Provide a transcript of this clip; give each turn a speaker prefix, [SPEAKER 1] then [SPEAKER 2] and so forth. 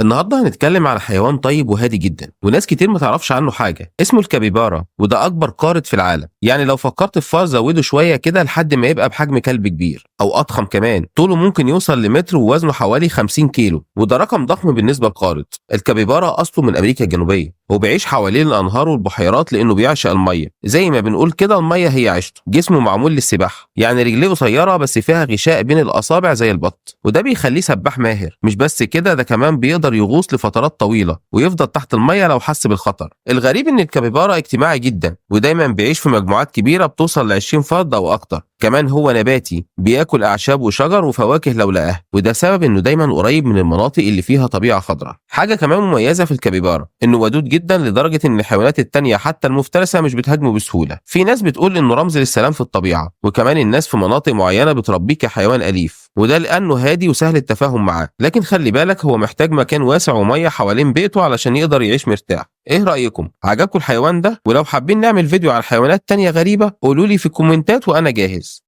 [SPEAKER 1] النهارده هنتكلم على حيوان طيب وهادي جدا وناس كتير ما تعرفش عنه حاجه، اسمه الكابيبارا، وده اكبر قارد في العالم. يعني لو فكرت في فار زوده شويه كده لحد ما يبقى بحجم كلب كبير او اضخم كمان. طوله ممكن يوصل لمتر ووزنه حوالي 50 كيلو، وده رقم ضخم بالنسبه للقارد. الكابيبارا اصله من امريكا الجنوبيه وبيعيش حوالين الانهار والبحيرات لانه بيعشق الميه، زي ما بنقول كده الميه هي عيشته. جسمه معمول للسباحه، يعني رجليه قصيره بس فيها غشاء بين الاصابع زي البط، وده بيخليه سباح ماهر. مش بس كده، ده كمان بيقدر يغوص لفترات طويله ويفضل تحت الميه لو حس بالخطر. الغريب ان الكابيبارا اجتماعي جدا ودايما بيعيش في مجموعات كبيره بتوصل ل 20 فرد او اكتر. كمان هو نباتي، بياكل اعشاب وشجر وفواكه لو لقاه، وده سبب انه دايما قريب من المناطق اللي فيها طبيعه خضراء. حاجه كمان مميزه في الكابيبارا انه ودود جدا لدرجه ان الحيوانات التانيه حتى المفترسه مش بتهاجمه بسهوله. في ناس بتقول انه رمز للسلام في الطبيعه، وكمان الناس في مناطق معينه بتربيه كحيوان اليف، وده لانه هادي وسهل التفاهم معاه. لكن خلي بالك، هو محتاج مكان واسع وميه حوالين بيته علشان يقدر يعيش مرتاح. ايه رايكم؟ عجبكم الحيوان ده؟ ولو حابين نعمل فيديو على حيوانات تانية غريبه قولوا لي في الكومنتات وانا جاهز.